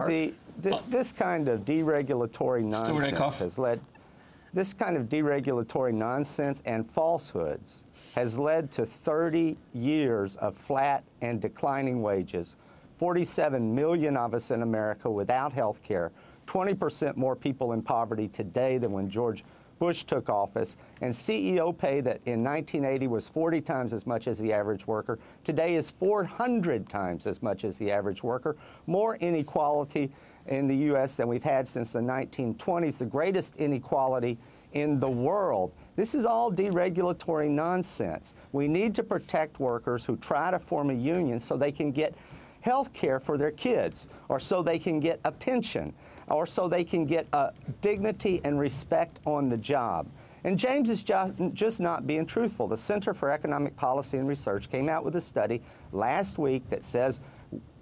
This kind of deregulatory nonsense has led. This kind of deregulatory nonsense and falsehoods has led to 30 years of flat and declining wages, 47 million of us in America without health care, 20% more people in poverty today than when George Bush took office, and CEO pay that in 1980 was 40 times as much as the average worker, today is 400 times as much as the average worker, more inequality in the U.S. than we've had since the 1920s, the greatest inequality in the world. This is all deregulatory nonsense. We need to protect workers who try to form a union so they can get health care for their kids, or so they can get a pension, or so they can get dignity and respect on the job. And James is just not being truthful. The Center for Economic Policy and Research came out with a study last week that says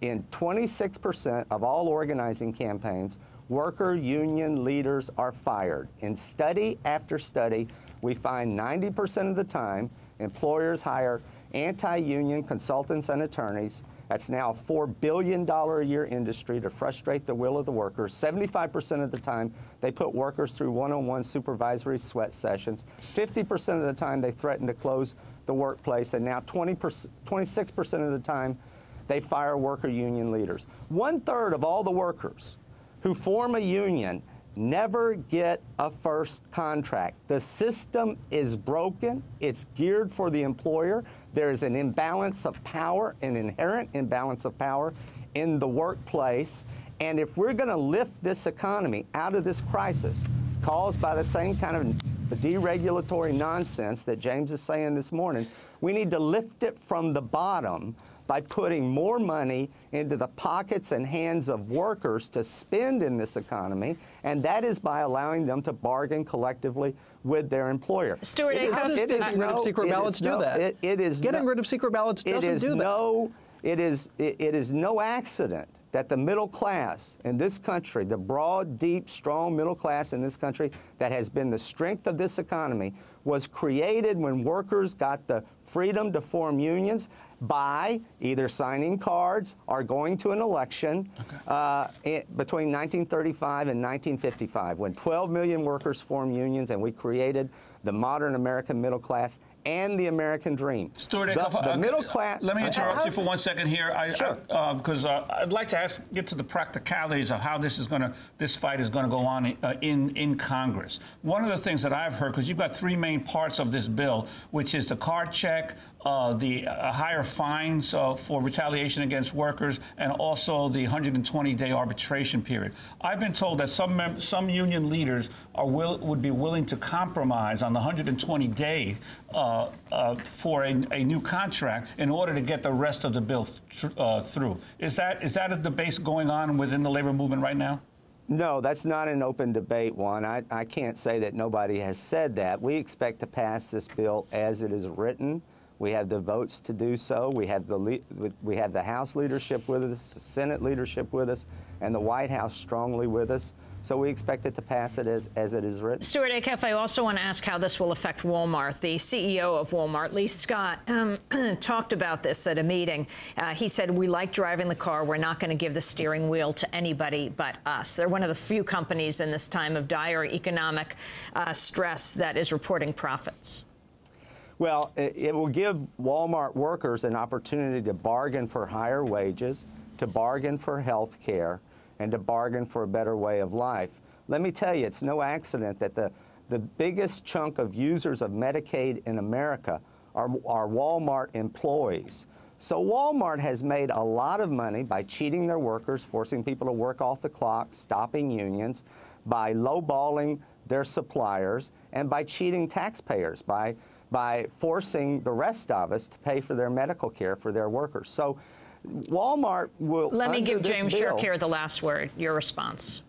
in 26% of all organizing campaigns, worker union leaders are fired. In study after study, we find 90% of the time employers hire anti-union consultants and attorneys. That's now a $4 billion a year industry to frustrate the will of the workers. 75% of the time, they put workers through one-on-one supervisory sweat sessions. 50% of the time, they threaten to close the workplace. And now 26% of the time, they fire worker union leaders. 1/3 of all the workers who form a union never get a first contract. The system is broken. It's geared for the employer. There is an imbalance of power, an inherent imbalance of power in the workplace. And if we're going to lift this economy out of this crisis caused by the same kind of deregulatory nonsense that James is saying this morning, we need to lift it from the bottom by putting more money into the pockets and hands of workers to spend in this economy, and that is by allowing them to bargain collectively with their employer. Stewart Acuff, getting rid of secret ballots do that? Getting rid of secret ballots doesn't do that. It is no accident that the middle class in this country, the broad, deep, strong middle class in this country that has been the strength of this economy, was created when workers got the freedom to form unions by either signing cards or going to an election between 1935 and 1955, when 12 million workers formed unions and we created the modern American middle class and the American dream. Stewart Acuff, the middle class. Let me interrupt you for 1 second here. Sure. Because I'd like to get to the practicalities of how this fight is going to go on in Congress. One of the things that I've heard, because you've got three main parts of this bill, which is the card check, the higher fines for retaliation against workers, and also the 120-day arbitration period. I've been told that some union leaders would be willing to compromise on the 120-day for a new contract in order to get the rest of the bill through. Is that a debate going on within the labor movement right now? No, that's not an open debate, Juan. I can't say that nobody has said that. We expect to pass this bill as it is written. We have the votes to do so. We have the House leadership with us, the Senate leadership with us, and the White House strongly with us. So we expect it to pass it as it is written. Stewart Acuff, I also want to ask how this will affect Walmart. The CEO of Walmart, Lee Scott, talked about this at a meeting. He said, "We like driving the car. We're not going to give the steering wheel to anybody but us." They're one of the few companies in this time of dire economic stress that is reporting profits. Well, it will give Walmart workers an opportunity to bargain for higher wages, to bargain for health care, and to bargain for a better way of life. Let me tell you, it's no accident that the biggest chunk of users of Medicaid in America are Walmart employees. So Walmart has made a lot of money by cheating their workers, forcing people to work off the clock, stopping unions, by lowballing their suppliers, and by cheating taxpayers, by forcing the rest of us to pay for their medical care for their workers. So Walmart will. Let me give James Sherk here the last word. Your response.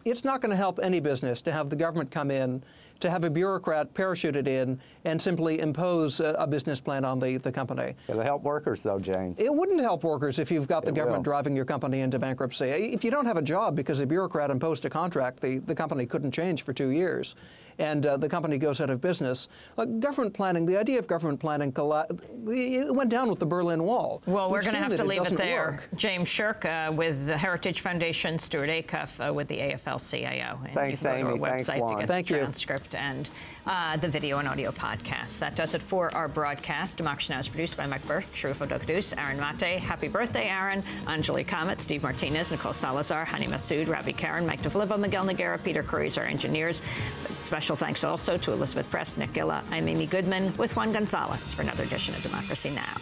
It's not going to help any business to have the government come in, to have a bureaucrat parachuted in and simply impose a business plan on the company. It'll help workers, though, James. It wouldn't help workers if you've got the government driving your company into bankruptcy. If you don't have a job because a bureaucrat imposed a contract the company couldn't change for 2 years, and the company goes out of business. Government planning, the idea of government planning, it went down with the Berlin Wall. Well, we're going to have to leave it there. James Sherk with the Heritage Foundation, Stewart Acuff with the AFL-CIO. Thanks, Amy. Thanks, Juan. Thank you. Transcript and the video and audio podcast. That does it for our broadcast. Democracy Now! Is produced by Mike Burke, Sharifo Dokadus, Aaron Mate. Happy birthday, Aaron. Anjali Kamat, Steve Martinez, Nicole Salazar, Hani Massoud, Ravi Karen, Mike DeVolivo, Miguel Noguera, Peter Curries, our engineers. Special thanks also to Elizabeth Press, Nick Gilla. I'm Amy Goodman with Juan Gonzalez for another edition of Democracy Now!